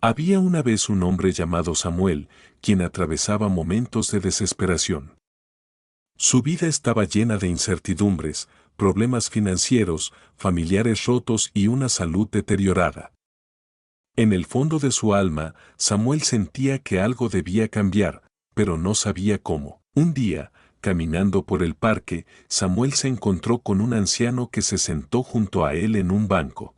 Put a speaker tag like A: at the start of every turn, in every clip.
A: Había una vez un hombre llamado Samuel, quien atravesaba momentos de desesperación. Su vida estaba llena de incertidumbres, problemas financieros, familiares rotos y una salud deteriorada. En el fondo de su alma, Samuel sentía que algo debía cambiar, pero no sabía cómo. Un día, caminando por el parque, Samuel se encontró con un anciano que se sentó junto a él en un banco.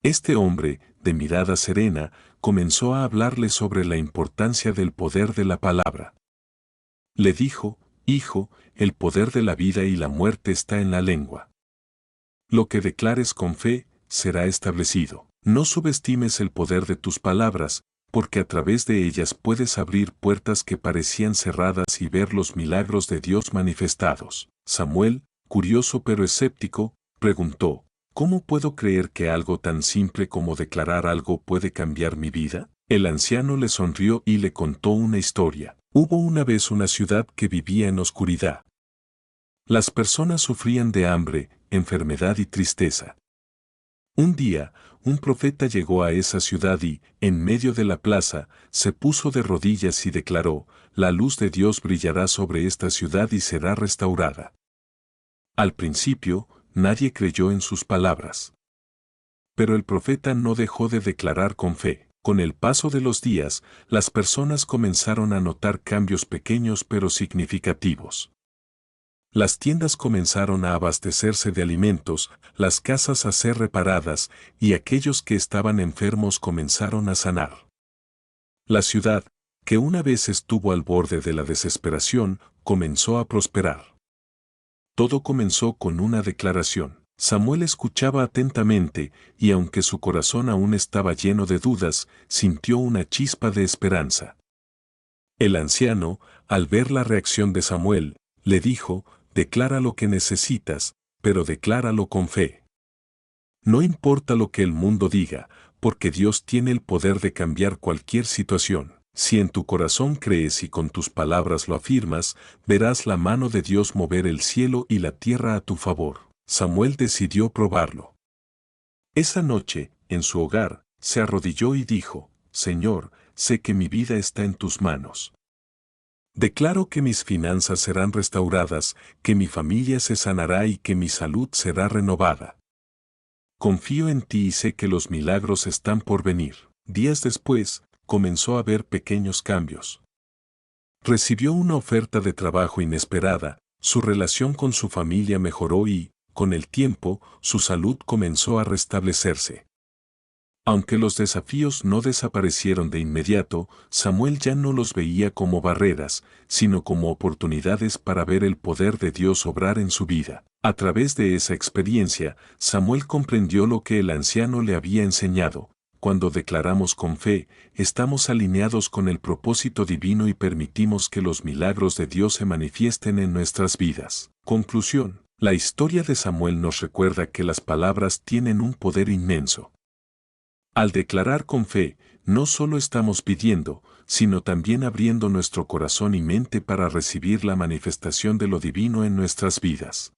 A: Este hombre, de mirada serena, comenzó a hablarle sobre la importancia del poder de la palabra. Le dijo: Hijo, el poder de la vida y la muerte está en la lengua. Lo que declares con fe, será establecido. No subestimes el poder de tus palabras, porque a través de ellas puedes abrir puertas que parecían cerradas y ver los milagros de Dios manifestados. Samuel, curioso pero escéptico, preguntó: ¿Cómo puedo creer que algo tan simple como declarar algo puede cambiar mi vida? El anciano le sonrió y le contó una historia. Hubo una vez una ciudad que vivía en oscuridad. Las personas sufrían de hambre, enfermedad y tristeza. Un día, un profeta llegó a esa ciudad y, en medio de la plaza, se puso de rodillas y declaró: La luz de Dios brillará sobre esta ciudad y será restaurada. Al principio, nadie creyó en sus palabras. Pero el profeta no dejó de declarar con fe. Con el paso de los días, las personas comenzaron a notar cambios pequeños pero significativos. Las tiendas comenzaron a abastecerse de alimentos, las casas a ser reparadas, y aquellos que estaban enfermos comenzaron a sanar. La ciudad, que una vez estuvo al borde de la desesperación, comenzó a prosperar. Todo comenzó con una declaración. Samuel escuchaba atentamente, y aunque su corazón aún estaba lleno de dudas, sintió una chispa de esperanza. El anciano, al ver la reacción de Samuel, le dijo: Declara lo que necesitas, pero decláralo con fe. No importa lo que el mundo diga, porque Dios tiene el poder de cambiar cualquier situación. Si en tu corazón crees y con tus palabras lo afirmas, verás la mano de Dios mover el cielo y la tierra a tu favor. Samuel decidió probarlo. Esa noche, en su hogar, se arrodilló y dijo: Señor, sé que mi vida está en tus manos. Declaro que mis finanzas serán restauradas, que mi familia se sanará y que mi salud será renovada. Confío en ti y sé que los milagros están por venir. Días después, comenzó a ver pequeños cambios. Recibió una oferta de trabajo inesperada, su relación con su familia mejoró y, con el tiempo, su salud comenzó a restablecerse. Aunque los desafíos no desaparecieron de inmediato, Samuel ya no los veía como barreras, sino como oportunidades para ver el poder de Dios obrar en su vida. A través de esa experiencia, Samuel comprendió lo que el anciano le había enseñado. Cuando declaramos con fe, estamos alineados con el propósito divino y permitimos que los milagros de Dios se manifiesten en nuestras vidas. Conclusión: la historia de Samuel nos recuerda que las palabras tienen un poder inmenso. Al declarar con fe, no solo estamos pidiendo, sino también abriendo nuestro corazón y mente para recibir la manifestación de lo divino en nuestras vidas.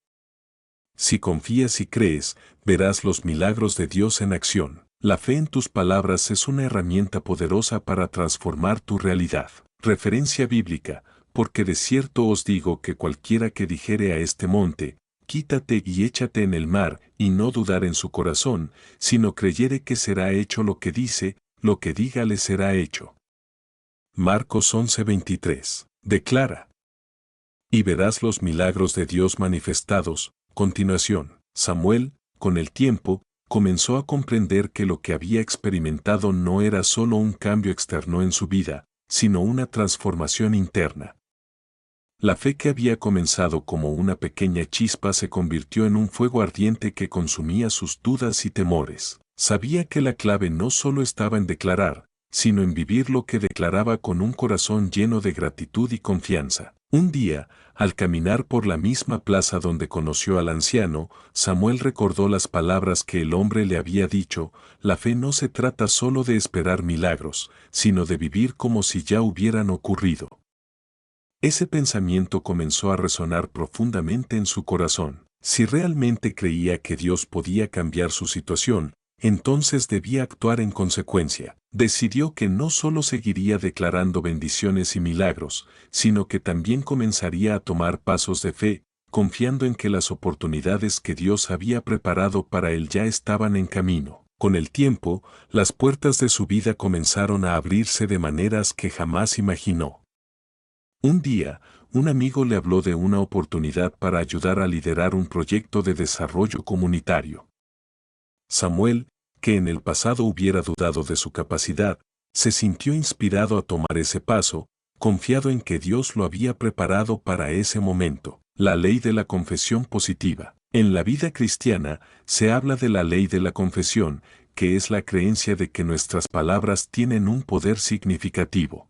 A: Si confías y crees, verás los milagros de Dios en acción. La fe en tus palabras es una herramienta poderosa para transformar tu realidad. Referencia bíblica: porque de cierto os digo que cualquiera que dijere a este monte: Quítate y échate en el mar, y no dudar en su corazón, sino creyere que será hecho lo que dice, lo que diga le será hecho. Marcos 11:23. Declara. Y verás los milagros de Dios manifestados. Continuación, Samuel, con el tiempo, comenzó a comprender que lo que había experimentado no era solo un cambio externo en su vida, sino una transformación interna. La fe que había comenzado como una pequeña chispa se convirtió en un fuego ardiente que consumía sus dudas y temores. Sabía que la clave no solo estaba en declarar, sino en vivir lo que declaraba con un corazón lleno de gratitud y confianza. Un día, al caminar por la misma plaza donde conoció al anciano, Samuel recordó las palabras que el hombre le había dicho: la fe no se trata solo de esperar milagros, sino de vivir como si ya hubieran ocurrido. Ese pensamiento comenzó a resonar profundamente en su corazón. Si realmente creía que Dios podía cambiar su situación, entonces debía actuar en consecuencia. Decidió que no solo seguiría declarando bendiciones y milagros, sino que también comenzaría a tomar pasos de fe, confiando en que las oportunidades que Dios había preparado para él ya estaban en camino. Con el tiempo, las puertas de su vida comenzaron a abrirse de maneras que jamás imaginó. Un día, un amigo le habló de una oportunidad para ayudar a liderar un proyecto de desarrollo comunitario. Samuel, que en el pasado hubiera dudado de su capacidad, se sintió inspirado a tomar ese paso, confiado en que Dios lo había preparado para ese momento. La ley de la confesión positiva. En la vida cristiana, se habla de la ley de la confesión, que es la creencia de que nuestras palabras tienen un poder significativo.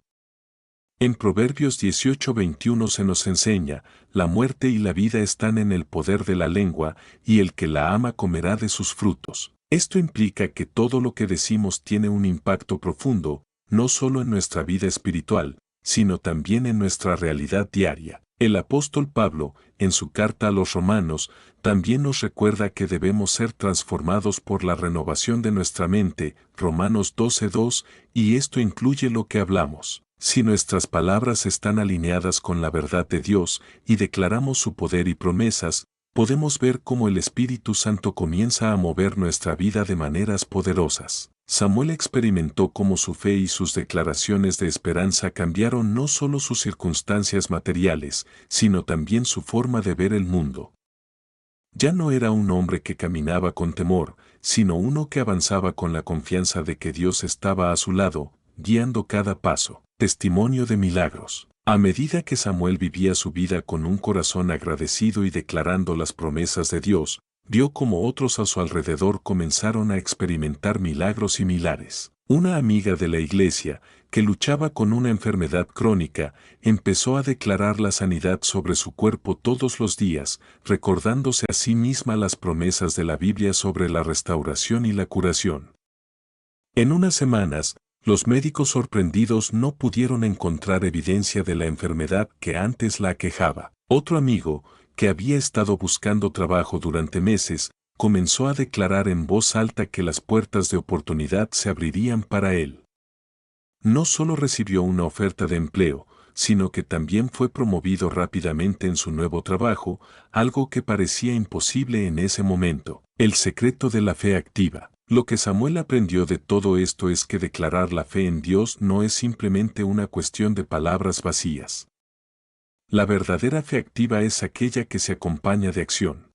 A: En Proverbios 18:21 se nos enseña, la muerte y la vida están en el poder de la lengua, y el que la ama comerá de sus frutos. Esto implica que todo lo que decimos tiene un impacto profundo, no solo en nuestra vida espiritual, sino también en nuestra realidad diaria. El apóstol Pablo, en su carta a los Romanos, también nos recuerda que debemos ser transformados por la renovación de nuestra mente, Romanos 12:2, y esto incluye lo que hablamos. Si nuestras palabras están alineadas con la verdad de Dios y declaramos su poder y promesas, podemos ver cómo el Espíritu Santo comienza a mover nuestra vida de maneras poderosas. Samuel experimentó cómo su fe y sus declaraciones de esperanza cambiaron no solo sus circunstancias materiales, sino también su forma de ver el mundo. Ya no era un hombre que caminaba con temor, sino uno que avanzaba con la confianza de que Dios estaba a su lado, guiando cada paso. Testimonio de milagros. A medida que Samuel vivía su vida con un corazón agradecido y declarando las promesas de Dios, vio como otros a su alrededor comenzaron a experimentar milagros similares. Una amiga de la iglesia, que luchaba con una enfermedad crónica, empezó a declarar la sanidad sobre su cuerpo todos los días, recordándose a sí misma las promesas de la Biblia sobre la restauración y la curación. En unas semanas, los médicos sorprendidos no pudieron encontrar evidencia de la enfermedad que antes la aquejaba. Otro amigo, que había estado buscando trabajo durante meses, comenzó a declarar en voz alta que las puertas de oportunidad se abrirían para él. No solo recibió una oferta de empleo, sino que también fue promovido rápidamente en su nuevo trabajo, algo que parecía imposible en ese momento. El secreto de la fe activa. Lo que Samuel aprendió de todo esto es que declarar la fe en Dios no es simplemente una cuestión de palabras vacías. La verdadera fe activa es aquella que se acompaña de acción.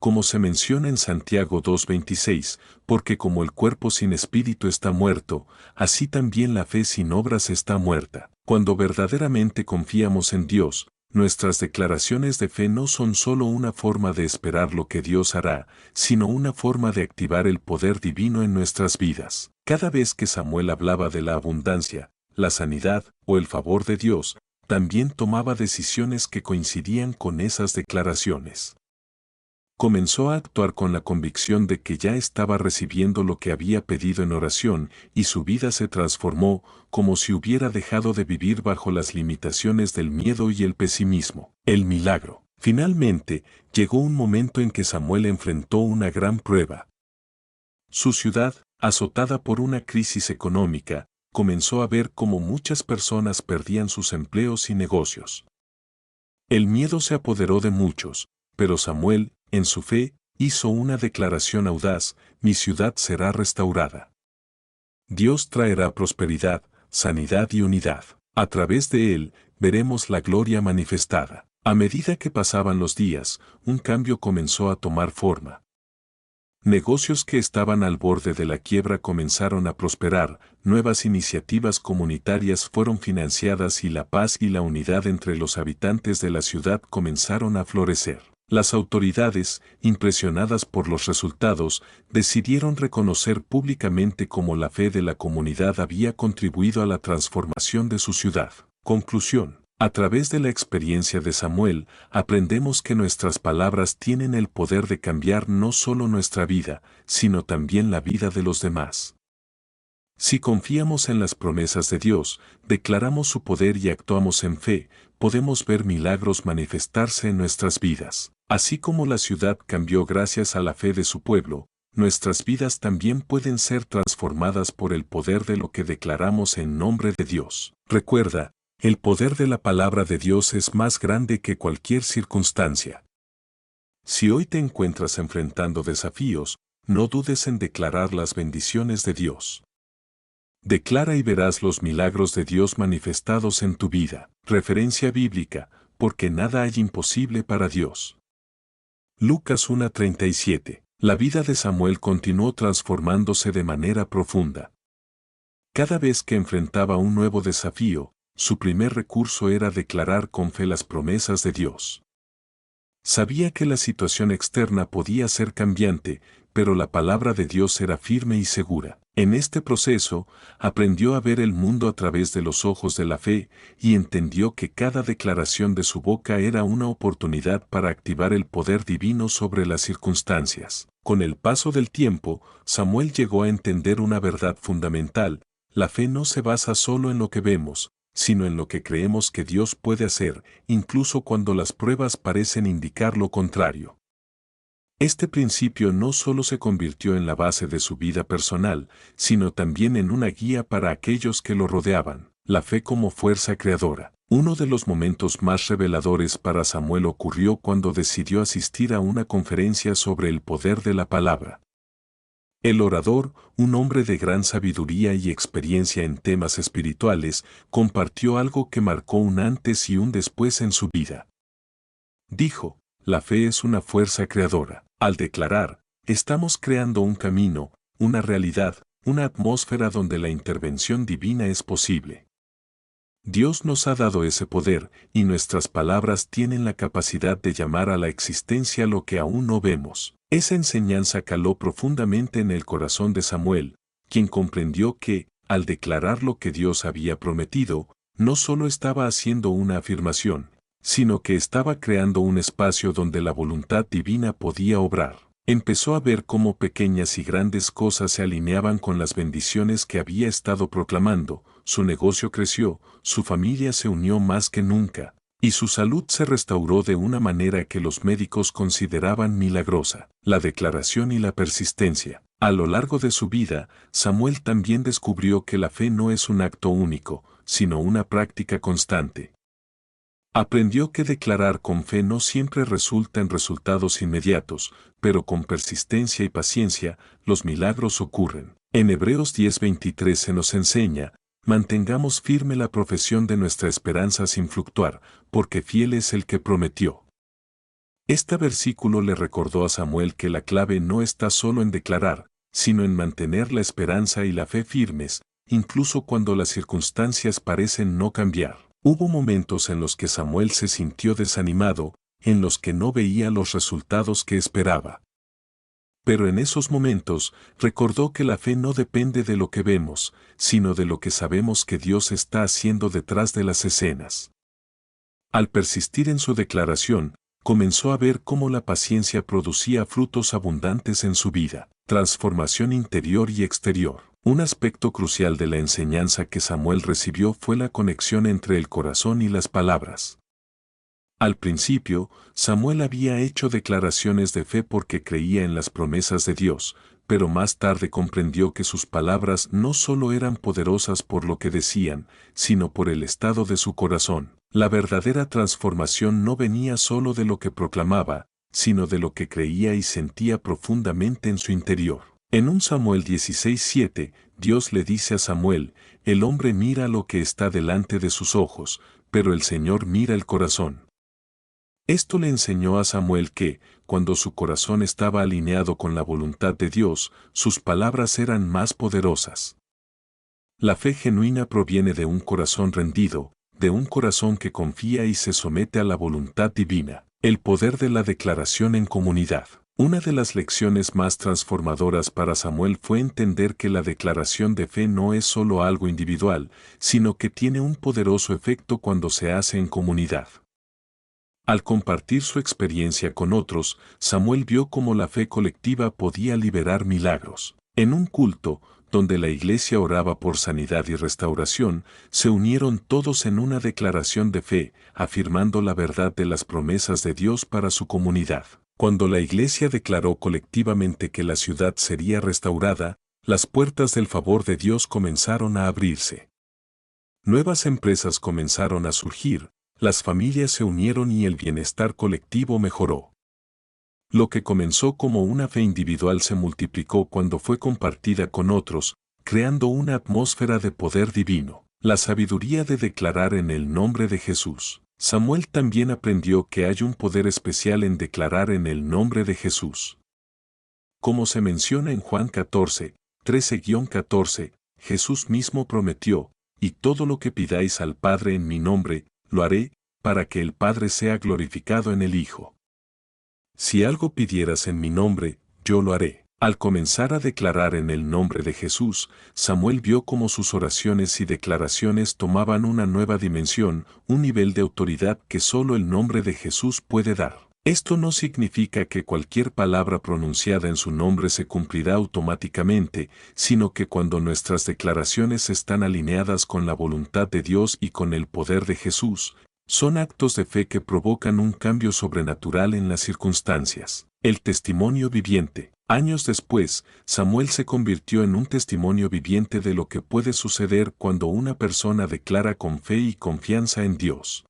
A: Como se menciona en Santiago 2:26, porque como el cuerpo sin espíritu está muerto, así también la fe sin obras está muerta. Cuando verdaderamente confiamos en Dios, nuestras declaraciones de fe no son solo una forma de esperar lo que Dios hará, sino una forma de activar el poder divino en nuestras vidas. Cada vez que Samuel hablaba de la abundancia, la sanidad o el favor de Dios, también tomaba decisiones que coincidían con esas declaraciones. Comenzó a actuar con la convicción de que ya estaba recibiendo lo que había pedido en oración y su vida se transformó como si hubiera dejado de vivir bajo las limitaciones del miedo y el pesimismo. El milagro. Finalmente, llegó un momento en que Samuel enfrentó una gran prueba. Su ciudad, azotada por una crisis económica, comenzó a ver cómo muchas personas perdían sus empleos y negocios. El miedo se apoderó de muchos, pero Samuel, en su fe, hizo una declaración audaz: mi ciudad será restaurada. Dios traerá prosperidad, sanidad y unidad. A través de él, veremos la gloria manifestada. A medida que pasaban los días, un cambio comenzó a tomar forma. Negocios que estaban al borde de la quiebra comenzaron a prosperar, nuevas iniciativas comunitarias fueron financiadas y la paz y la unidad entre los habitantes de la ciudad comenzaron a florecer. Las autoridades, impresionadas por los resultados, decidieron reconocer públicamente cómo la fe de la comunidad había contribuido a la transformación de su ciudad. Conclusión. A través de la experiencia de Samuel, aprendemos que nuestras palabras tienen el poder de cambiar no solo nuestra vida, sino también la vida de los demás. Si confiamos en las promesas de Dios, declaramos su poder y actuamos en fe, podemos ver milagros manifestarse en nuestras vidas. Así como la ciudad cambió gracias a la fe de su pueblo, nuestras vidas también pueden ser transformadas por el poder de lo que declaramos en nombre de Dios. Recuerda, el poder de la palabra de Dios es más grande que cualquier circunstancia. Si hoy te encuentras enfrentando desafíos, no dudes en declarar las bendiciones de Dios. Declara y verás los milagros de Dios manifestados en tu vida. Referencia bíblica, porque nada hay imposible para Dios. Lucas 1:37. La vida de Samuel continuó transformándose de manera profunda. Cada vez que enfrentaba un nuevo desafío, su primer recurso era declarar con fe las promesas de Dios. Sabía que la situación externa podía ser cambiante, pero la palabra de Dios era firme y segura. En este proceso, aprendió a ver el mundo a través de los ojos de la fe y entendió que cada declaración de su boca era una oportunidad para activar el poder divino sobre las circunstancias. Con el paso del tiempo, Samuel llegó a entender una verdad fundamental: la fe no se basa solo en lo que vemos, sino en lo que creemos que Dios puede hacer, incluso cuando las pruebas parecen indicar lo contrario. Este principio no solo se convirtió en la base de su vida personal, sino también en una guía para aquellos que lo rodeaban. La fe como fuerza creadora. Uno de los momentos más reveladores para Samuel ocurrió cuando decidió asistir a una conferencia sobre el poder de la palabra. El orador, un hombre de gran sabiduría y experiencia en temas espirituales, compartió algo que marcó un antes y un después en su vida. Dijo: la fe es una fuerza creadora. Al declarar, estamos creando un camino, una realidad, una atmósfera donde la intervención divina es posible. Dios nos ha dado ese poder, y nuestras palabras tienen la capacidad de llamar a la existencia lo que aún no vemos. Esa enseñanza caló profundamente en el corazón de Samuel, quien comprendió que, al declarar lo que Dios había prometido, no solo estaba haciendo una afirmación, sino que estaba creando un espacio donde la voluntad divina podía obrar. Empezó a ver cómo pequeñas y grandes cosas se alineaban con las bendiciones que había estado proclamando. Su negocio creció, su familia se unió más que nunca, y su salud se restauró de una manera que los médicos consideraban milagrosa. La declaración y la persistencia. A lo largo de su vida, Samuel también descubrió que la fe no es un acto único, sino una práctica constante. Aprendió que declarar con fe no siempre resulta en resultados inmediatos, pero con persistencia y paciencia, los milagros ocurren. En Hebreos 10:23 se nos enseña: mantengamos firme la profesión de nuestra esperanza sin fluctuar, porque fiel es el que prometió. Este versículo le recordó a Samuel que la clave no está solo en declarar, sino en mantener la esperanza y la fe firmes, incluso cuando las circunstancias parecen no cambiar. Hubo momentos en los que Samuel se sintió desanimado, en los que no veía los resultados que esperaba. Pero en esos momentos, recordó que la fe no depende de lo que vemos, sino de lo que sabemos que Dios está haciendo detrás de las escenas. Al persistir en su declaración, comenzó a ver cómo la paciencia producía frutos abundantes en su vida, transformación interior y exterior. Un aspecto crucial de la enseñanza que Samuel recibió fue la conexión entre el corazón y las palabras. Al principio, Samuel había hecho declaraciones de fe porque creía en las promesas de Dios, pero más tarde comprendió que sus palabras no solo eran poderosas por lo que decían, sino por el estado de su corazón. La verdadera transformación no venía solo de lo que proclamaba, sino de lo que creía y sentía profundamente en su interior. En 1 Samuel 16:7, Dios le dice a Samuel: el hombre mira lo que está delante de sus ojos, pero el Señor mira el corazón. Esto le enseñó a Samuel que, cuando su corazón estaba alineado con la voluntad de Dios, sus palabras eran más poderosas. La fe genuina proviene de un corazón rendido, de un corazón que confía y se somete a la voluntad divina. El poder de la declaración en comunidad. Una de las lecciones más transformadoras para Samuel fue entender que la declaración de fe no es solo algo individual, sino que tiene un poderoso efecto cuando se hace en comunidad. Al compartir su experiencia con otros, Samuel vio cómo la fe colectiva podía liberar milagros. En un culto, donde la iglesia oraba por sanidad y restauración, se unieron todos en una declaración de fe, afirmando la verdad de las promesas de Dios para su comunidad. Cuando la iglesia declaró colectivamente que la ciudad sería restaurada, las puertas del favor de Dios comenzaron a abrirse. Nuevas empresas comenzaron a surgir, las familias se unieron y el bienestar colectivo mejoró. Lo que comenzó como una fe individual se multiplicó cuando fue compartida con otros, creando una atmósfera de poder divino. La sabiduría de declarar en el nombre de Jesús. Samuel también aprendió que hay un poder especial en declarar en el nombre de Jesús. Como se menciona en Juan 14, 13-14, Jesús mismo prometió, y todo lo que pidáis al Padre en mi nombre, lo haré, para que el Padre sea glorificado en el Hijo. Si algo pidieras en mi nombre, yo lo haré. Al comenzar a declarar en el nombre de Jesús, Samuel vio cómo sus oraciones y declaraciones tomaban una nueva dimensión, un nivel de autoridad que solo el nombre de Jesús puede dar. Esto no significa que cualquier palabra pronunciada en su nombre se cumplirá automáticamente, sino que cuando nuestras declaraciones están alineadas con la voluntad de Dios y con el poder de Jesús, son actos de fe que provocan un cambio sobrenatural en las circunstancias. El testimonio viviente. Años después, Samuel se convirtió en un testimonio viviente de lo que puede suceder cuando una persona declara con fe y confianza en Dios.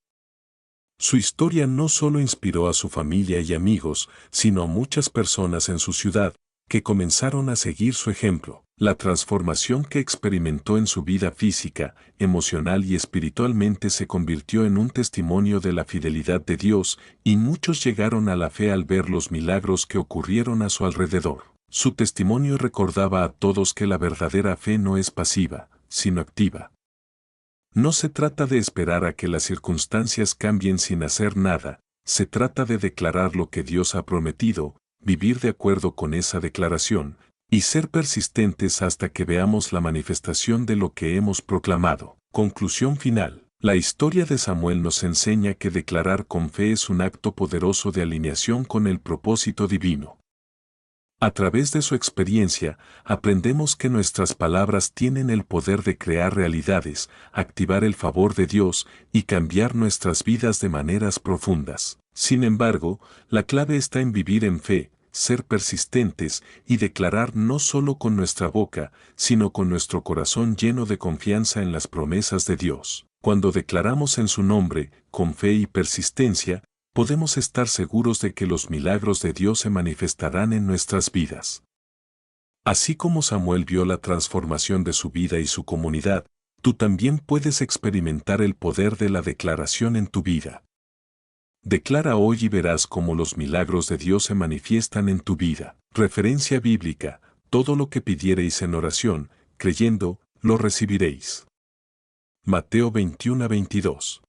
A: Su historia no solo inspiró a su familia y amigos, sino a muchas personas en su ciudad, que comenzaron a seguir su ejemplo. La transformación que experimentó en su vida física, emocional y espiritualmente se convirtió en un testimonio de la fidelidad de Dios, y muchos llegaron a la fe al ver los milagros que ocurrieron a su alrededor. Su testimonio recordaba a todos que la verdadera fe no es pasiva, sino activa. No se trata de esperar a que las circunstancias cambien sin hacer nada, se trata de declarar lo que Dios ha prometido, vivir de acuerdo con esa declaración, y ser persistentes hasta que veamos la manifestación de lo que hemos proclamado. Conclusión final. La historia de Samuel nos enseña que declarar con fe es un acto poderoso de alineación con el propósito divino. A través de su experiencia, aprendemos que nuestras palabras tienen el poder de crear realidades, activar el favor de Dios y cambiar nuestras vidas de maneras profundas. Sin embargo, la clave está en vivir en fe, ser persistentes y declarar no solo con nuestra boca, sino con nuestro corazón lleno de confianza en las promesas de Dios. Cuando declaramos en su nombre, con fe y persistencia, podemos estar seguros de que los milagros de Dios se manifestarán en nuestras vidas. Así como Samuel vio la transformación de su vida y su comunidad, tú también puedes experimentar el poder de la declaración en tu vida. Declara hoy y verás cómo los milagros de Dios se manifiestan en tu vida. Referencia bíblica: todo lo que pidiereis en oración, creyendo, lo recibiréis. Mateo 21-22.